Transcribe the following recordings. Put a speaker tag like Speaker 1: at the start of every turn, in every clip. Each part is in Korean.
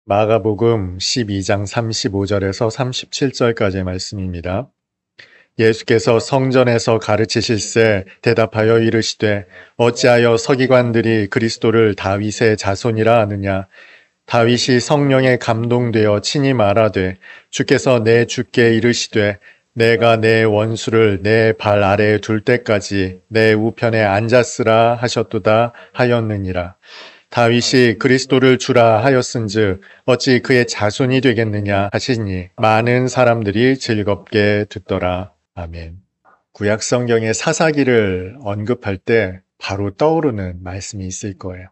Speaker 1: 마가복음 12장 35절에서 37절까지의 말씀입니다. 예수께서 성전에서 가르치실새 대답하여 이르시되 어찌하여 서기관들이 그리스도를 다윗의 자손이라 하느냐. 다윗이 성령에 감동되어 친히 말하되 주께서 내 주께 이르시되 내가 내 원수를 내 발 아래에 둘 때까지 내 우편에 앉았으라 하셨도다 하였느니라. 다윗이 그리스도를 주라 하였은즉 어찌 그의 자손이 되겠느냐 하시니 많은 사람들이 즐겁게 듣더라. 아멘. 구약 성경의 사사기를 언급할 때 바로 떠오르는 말씀이 있을 거예요.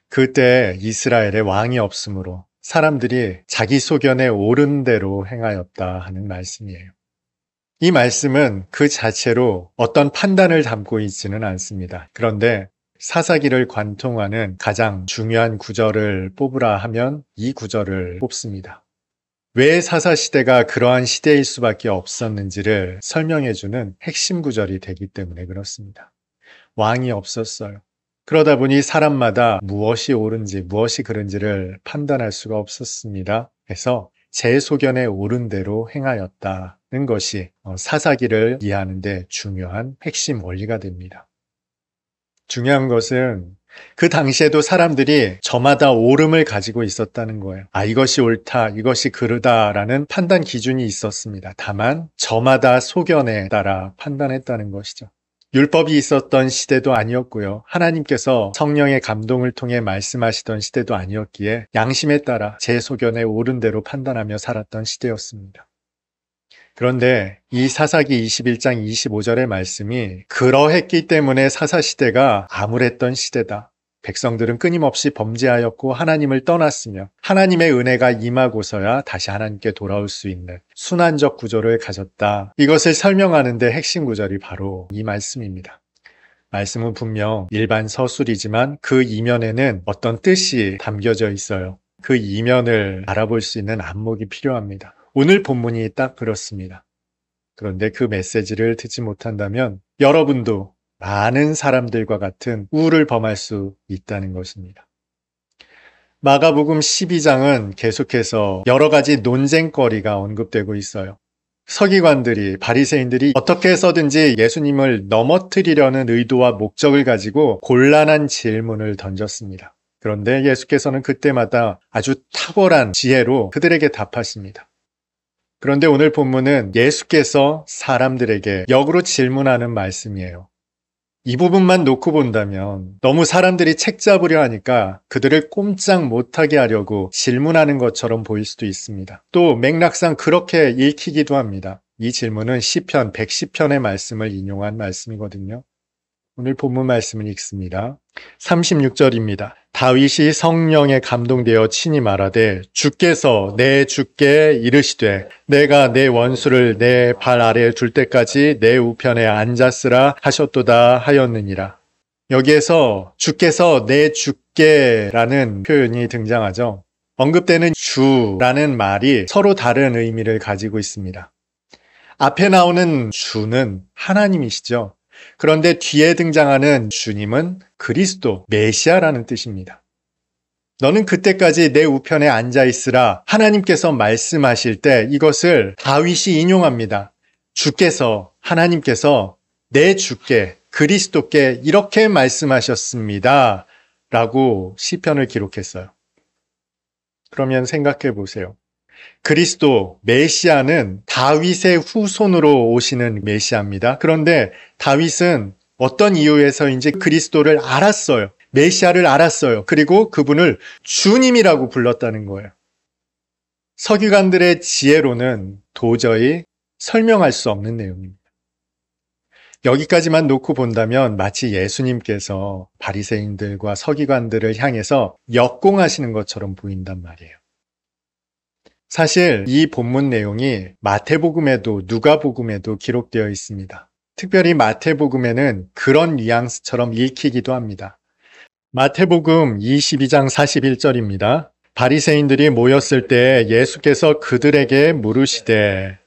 Speaker 1: 그때 이스라엘에 왕이 없으므로 사람들이 자기 소견에 옳은 대로 행하였다 하는 말씀이에요. 이 말씀은 그 자체로 어떤 판단을 담고 있지는 않습니다. 그런데 사사기를 관통하는 가장 중요한 구절을 뽑으라 하면 이 구절을 뽑습니다. 왜 사사시대가 그러한 시대일 수밖에 없었는지를 설명해주는 핵심 구절이 되기 때문에 그렇습니다. 왕이 없었어요. 그러다 보니 사람마다 무엇이 옳은지 무엇이 그른지를 판단할 수가 없었습니다. 그래서 제 소견에 옳은 대로 행하였다는 것이 사사기를 이해하는 데 중요한 핵심 원리가 됩니다. 중요한 것은 그 당시에도 사람들이 저마다 옳음을 가지고 있었다는 거예요. 이것이 옳다, 이것이 그르다라는 판단 기준이 있었습니다. 다만 저마다 소견에 따라 판단했다는 것이죠. 율법이 있었던 시대도 아니었고요. 하나님께서 성령의 감동을 통해 말씀하시던 시대도 아니었기에 양심에 따라 제 소견에 옳은 대로 판단하며 살았던 시대였습니다. 그런데 이 사사기 21장 25절의 말씀이 그러했기 때문에 사사시대가 암울했던 시대다. 백성들은 끊임없이 범죄하였고 하나님을 떠났으며 하나님의 은혜가 임하고서야 다시 하나님께 돌아올 수 있는 순환적 구조를 가졌다. 이것을 설명하는 데 핵심 구절이 바로 이 말씀입니다. 말씀은 분명 일반 서술이지만 그 이면에는 어떤 뜻이 담겨져 있어요. 그 이면을 알아볼 수 있는 안목이 필요합니다. 오늘 본문이 딱 그렇습니다. 그런데 그 메시지를 듣지 못한다면 여러분도 많은 사람들과 같은 우를 범할 수 있다는 것입니다. 마가복음 12장은 계속해서 여러 가지 논쟁거리가 언급되고 있어요. 서기관들이, 바리새인들이 어떻게 해서든지 예수님을 넘어뜨리려는 의도와 목적을 가지고 곤란한 질문을 던졌습니다. 그런데 예수께서는 그때마다 아주 탁월한 지혜로 그들에게 답하십니다. 그런데 오늘 본문은 예수께서 사람들에게 역으로 질문하는 말씀이에요. 이 부분만 놓고 본다면 너무 사람들이 책 잡으려 하니까 그들을 꼼짝 못하게 하려고 질문하는 것처럼 보일 수도 있습니다. 또 맥락상 그렇게 읽히기도 합니다. 이 질문은 시편 110편의 말씀을 인용한 말씀이거든요. 오늘 본문 말씀을 읽습니다. 36절입니다. 다윗이 성령에 감동되어 친히 말하되 주께서 내 주께 이르시되 내가 내 원수를 내 발 아래에 둘 때까지 내 우편에 앉았으라 하셨도다 하였느니라. 여기에서 주께서 내 주께라는 표현이 등장하죠. 언급되는 주라는 말이 서로 다른 의미를 가지고 있습니다. 앞에 나오는 주는 하나님이시죠. 그런데 뒤에 등장하는 주님은 그리스도, 메시아라는 뜻입니다. 너는 그때까지 내 우편에 앉아있으라 하나님께서 말씀하실 때 이것을 다윗이 인용합니다. 주께서, 하나님께서 내 주께, 그리스도께 이렇게 말씀하셨습니다. 라고 시편을 기록했어요. 그러면 생각해 보세요. 그리스도, 메시아는 다윗의 후손으로 오시는 메시아입니다. 그런데 다윗은 어떤 이유에서인지 그리스도를 알았어요. 메시아를 알았어요. 그리고 그분을 주님이라고 불렀다는 거예요. 서기관들의 지혜로는 도저히 설명할 수 없는 내용입니다. 여기까지만 놓고 본다면 마치 예수님께서 바리새인들과 서기관들을 향해서 역공하시는 것처럼 보인단 말이에요. 사실 이 본문 내용이 마태복음에도 누가복음에도 기록되어 있습니다. 특별히 마태복음에는 그런 뉘앙스처럼 읽히기도 합니다. 마태복음 22장 41절입니다. 바리새인들이 모였을 때 예수께서 그들에게 물으시되,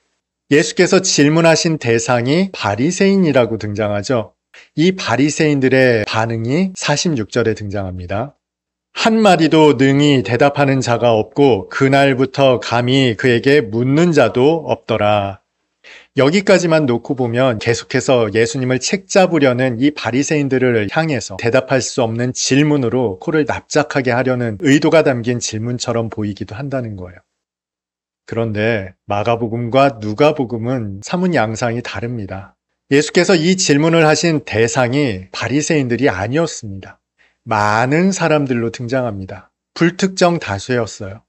Speaker 1: 예수께서 질문하신 대상이 바리새인이라고 등장하죠. 이 바리새인들의 반응이 46절에 등장합니다. 한 마디도 능히 대답하는 자가 없고 그날부터 감히 그에게 묻는 자도 없더라. 여기까지만 놓고 보면 계속해서 예수님을 책잡으려는 이 바리새인들을 향해서 대답할 수 없는 질문으로 코를 납작하게 하려는 의도가 담긴 질문처럼 보이기도 한다는 거예요. 그런데 마가복음과 누가복음은 사뭇 양상이 다릅니다. 예수께서 이 질문을 하신 대상이 바리새인들이 아니었습니다. 많은 사람들로 등장합니다. 불특정 다수였어요.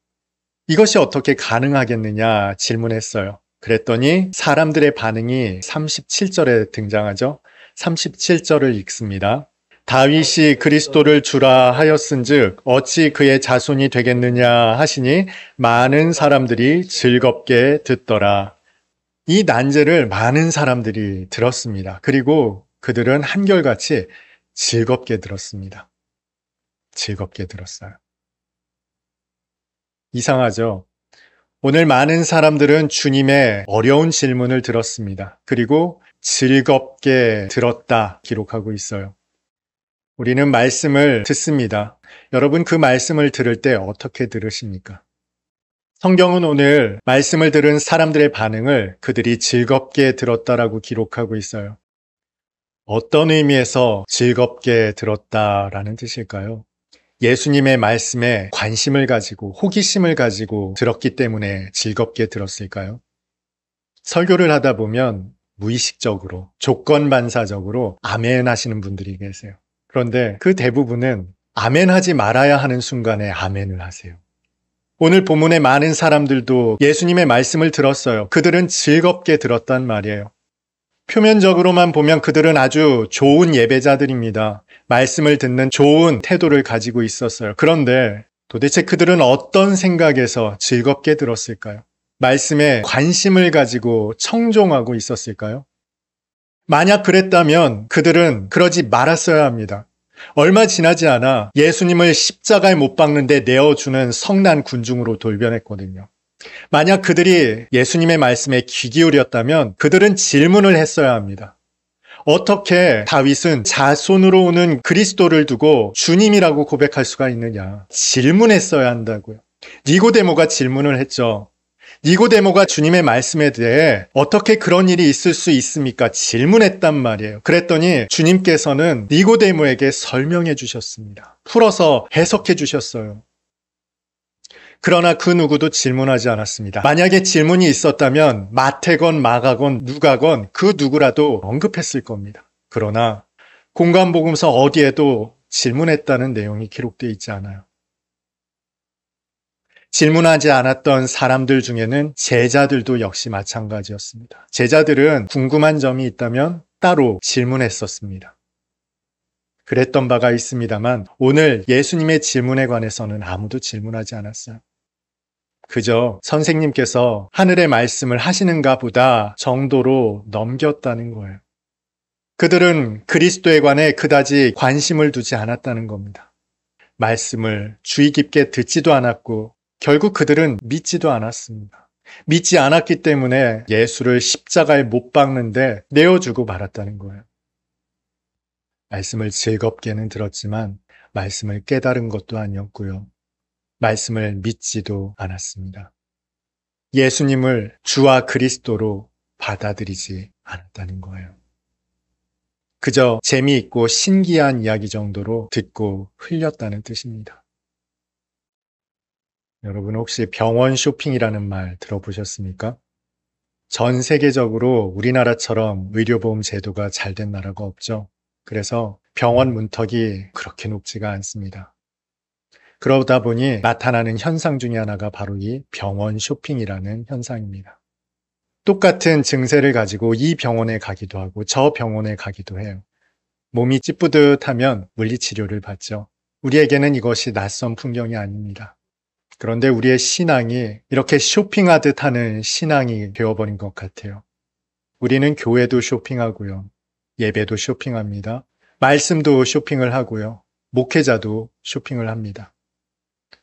Speaker 1: 이것이 어떻게 가능하겠느냐 질문했어요. 그랬더니 사람들의 반응이 37절에 등장하죠. 37절을 읽습니다. 다윗이 그리스도를 주라 하였은즉 어찌 그의 자손이 되겠느냐 하시니 많은 사람들이 즐겁게 듣더라. 이 난제를 많은 사람들이 들었습니다. 그리고 그들은 한결같이 즐겁게 들었습니다. 즐겁게 들었어요. 이상하죠? 오늘 많은 사람들은 주님의 어려운 질문을 들었습니다. 그리고 즐겁게 들었다 기록하고 있어요. 우리는 말씀을 듣습니다. 여러분 그 말씀을 들을 때 어떻게 들으십니까? 성경은 오늘 말씀을 들은 사람들의 반응을 그들이 즐겁게 들었다라고 기록하고 있어요. 어떤 의미에서 즐겁게 들었다라는 뜻일까요? 예수님의 말씀에 관심을 가지고 호기심을 가지고 들었기 때문에 즐겁게 들었을까요? 설교를 하다 보면 무의식적으로 조건반사적으로 아멘 하시는 분들이 계세요. 그런데 그 대부분은 아멘 하지 말아야 하는 순간에 아멘을 하세요. 오늘 본문의 많은 사람들도 예수님의 말씀을 들었어요. 그들은 즐겁게 들었단 말이에요. 표면적으로만 보면 그들은 아주 좋은 예배자들입니다. 말씀을 듣는 좋은 태도를 가지고 있었어요. 그런데 도대체 그들은 어떤 생각에서 즐겁게 들었을까요? 말씀에 관심을 가지고 청종하고 있었을까요? 만약 그랬다면 그들은 그러지 말았어야 합니다. 얼마 지나지 않아 예수님을 십자가에 못 박는데 내어주는 성난 군중으로 돌변했거든요. 만약 그들이 예수님의 말씀에 귀 기울였다면 그들은 질문을 했어야 합니다. 어떻게 다윗은 자손으로 오는 그리스도를 두고 주님이라고 고백할 수가 있느냐? 질문했어야 한다고요. 니고데모가 질문을 했죠. 니고데모가 주님의 말씀에 대해 어떻게 그런 일이 있을 수 있습니까? 질문했단 말이에요. 그랬더니 주님께서는 니고데모에게 설명해 주셨습니다. 풀어서 해석해 주셨어요. 그러나 그 누구도 질문하지 않았습니다. 만약에 질문이 있었다면 마태건 마가건 누가건 그 누구라도 언급했을 겁니다. 그러나 공관복음서 어디에도 질문했다는 내용이 기록되어 있지 않아요. 질문하지 않았던 사람들 중에는 제자들도 역시 마찬가지였습니다. 제자들은 궁금한 점이 있다면 따로 질문했었습니다. 그랬던 바가 있습니다만 오늘 예수님의 질문에 관해서는 아무도 질문하지 않았어요. 그저 선생님께서 하늘의 말씀을 하시는가 보다 정도로 넘겼다는 거예요. 그들은 그리스도에 관해 그다지 관심을 두지 않았다는 겁니다. 말씀을 주의 깊게 듣지도 않았고 결국 그들은 믿지도 않았습니다. 믿지 않았기 때문에 예수를 십자가에 못 박는데 내어주고 말았다는 거예요. 말씀을 즐겁게는 들었지만 말씀을 깨달은 것도 아니었고요. 말씀을 믿지도 않았습니다. 예수님을 주와 그리스도로 받아들이지 않았다는 거예요. 그저 재미있고 신기한 이야기 정도로 듣고 흘렸다는 뜻입니다. 여러분 혹시 병원 쇼핑이라는 말 들어보셨습니까? 전 세계적으로 우리나라처럼 의료보험 제도가 잘 된 나라가 없죠. 그래서 병원 문턱이 그렇게 높지가 않습니다. 그러다 보니 나타나는 현상 중에 하나가 바로 이 병원 쇼핑이라는 현상입니다. 똑같은 증세를 가지고 이 병원에 가기도 하고 저 병원에 가기도 해요. 몸이 찌뿌듯하면 물리치료를 받죠. 우리에게는 이것이 낯선 풍경이 아닙니다. 그런데 우리의 신앙이 이렇게 쇼핑하듯 하는 신앙이 되어버린 것 같아요. 우리는 교회도 쇼핑하고요. 예배도 쇼핑합니다. 말씀도 쇼핑을 하고요. 목회자도 쇼핑을 합니다.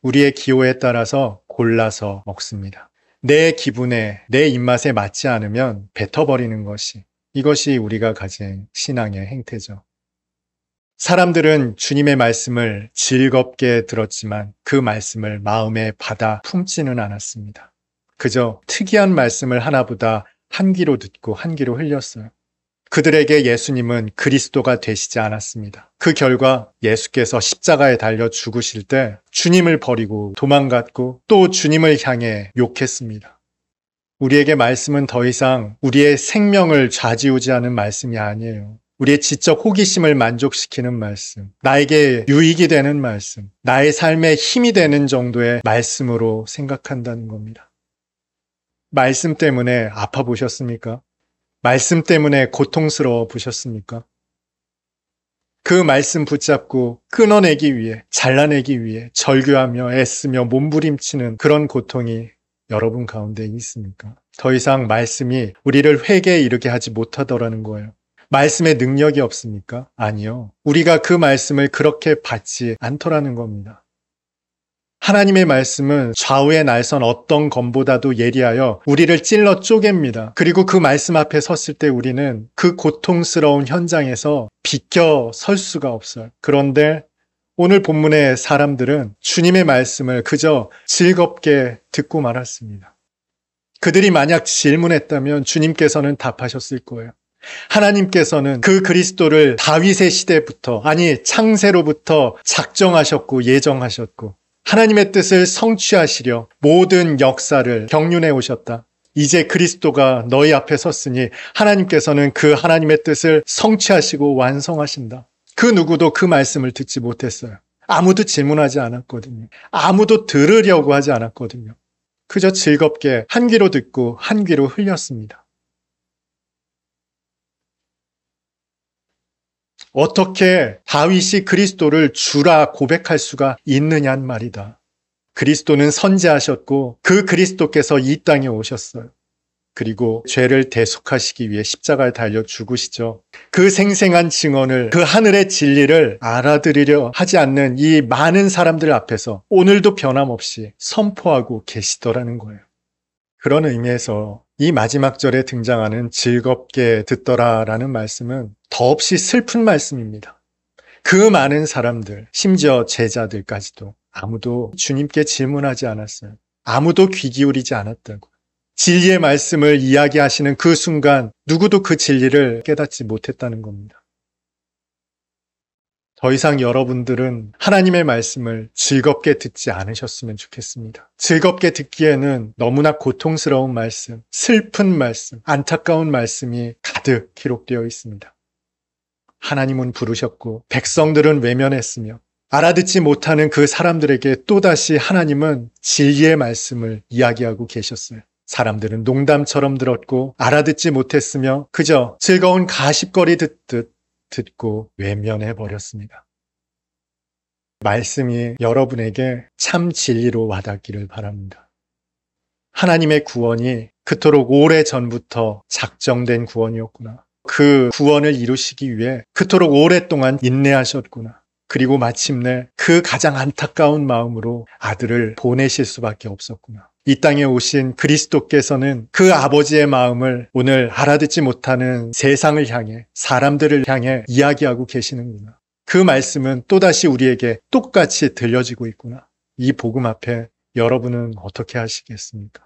Speaker 1: 우리의 기호에 따라서 골라서 먹습니다. 내 기분에, 내 입맛에 맞지 않으면 뱉어버리는 것이, 이것이 우리가 가진 신앙의 행태죠. 사람들은 주님의 말씀을 즐겁게 들었지만 그 말씀을 마음에 받아 품지는 않았습니다. 그저 특이한 말씀을 하나보다 한 귀로 듣고 한 귀로 흘렸어요. 그들에게 예수님은 그리스도가 되시지 않았습니다. 그 결과 예수께서 십자가에 달려 죽으실 때 주님을 버리고 도망갔고 또 주님을 향해 욕했습니다. 우리에게 말씀은 더 이상 우리의 생명을 좌지우지하는 말씀이 아니에요. 우리의 지적 호기심을 만족시키는 말씀, 나에게 유익이 되는 말씀, 나의 삶에 힘이 되는 정도의 말씀으로 생각한다는 겁니다. 말씀 때문에 아파 보셨습니까? 말씀 때문에 고통스러워 보셨습니까? 그 말씀 붙잡고 끊어내기 위해, 잘라내기 위해 절규하며 애쓰며 몸부림치는 그런 고통이 여러분 가운데 있습니까? 더 이상 말씀이 우리를 회개에 이르게 하지 못하더라는 거예요. 말씀에 능력이 없습니까? 아니요. 우리가 그 말씀을 그렇게 받지 않더라는 겁니다. 하나님의 말씀은 좌우의 날선 어떤 검보다도 예리하여 우리를 찔러 쪼갭니다. 그리고 그 말씀 앞에 섰을 때 우리는 그 고통스러운 현장에서 비껴 설 수가 없어요. 그런데 오늘 본문의 사람들은 주님의 말씀을 그저 즐겁게 듣고 말았습니다. 그들이 만약 질문했다면 주님께서는 답하셨을 거예요. 하나님께서는 그 그리스도를 다윗의 시대부터, 아니 창세로부터 작정하셨고 예정하셨고 하나님의 뜻을 성취하시려 모든 역사를 경륜해 오셨다. 이제 그리스도가 너희 앞에 섰으니 하나님께서는 그 하나님의 뜻을 성취하시고 완성하신다. 그 누구도 그 말씀을 듣지 못했어요. 아무도 질문하지 않았거든요. 아무도 들으려고 하지 않았거든요. 그저 즐겁게 한 귀로 듣고 한 귀로 흘렸습니다. 어떻게 다윗이 그리스도를 주라 고백할 수가 있느냐는 말이다. 그리스도는 선지하셨고 그 그리스도께서 이 땅에 오셨어요. 그리고 죄를 대속하시기 위해 십자가에 달려 죽으시죠. 그 생생한 증언을, 그 하늘의 진리를 알아들으려 하지 않는 이 많은 사람들 앞에서 오늘도 변함없이 선포하고 계시더라는 거예요. 그런 의미에서 이 마지막 절에 등장하는 즐겁게 듣더라라는 말씀은 더없이 슬픈 말씀입니다. 그 많은 사람들, 심지어 제자들까지도 아무도 주님께 질문하지 않았어요. 아무도 귀 기울이지 않았다고. 진리의 말씀을 이야기하시는 그 순간 누구도 그 진리를 깨닫지 못했다는 겁니다. 더 이상 여러분들은 하나님의 말씀을 즐겁게 듣지 않으셨으면 좋겠습니다. 즐겁게 듣기에는 너무나 고통스러운 말씀, 슬픈 말씀, 안타까운 말씀이 가득 기록되어 있습니다. 하나님은 부르셨고 백성들은 외면했으며 알아듣지 못하는 그 사람들에게 또다시 하나님은 진리의 말씀을 이야기하고 계셨어요. 사람들은 농담처럼 들었고 알아듣지 못했으며 그저 즐거운 가십거리 듣듯 듣고 외면해 버렸습니다. 말씀이 여러분에게 참 진리로 와닿기를 바랍니다. 하나님의 구원이 그토록 오래전부터 작정된 구원이었구나. 그 구원을 이루시기 위해 그토록 오랫동안 인내하셨구나. 그리고 마침내 그 가장 안타까운 마음으로 아들을 보내실 수밖에 없었구나. 이 땅에 오신 그리스도께서는 그 아버지의 마음을 오늘 알아듣지 못하는 세상을 향해, 사람들을 향해 이야기하고 계시는구나. 그 말씀은 또다시 우리에게 똑같이 들려지고 있구나. 이 복음 앞에 여러분은 어떻게 하시겠습니까?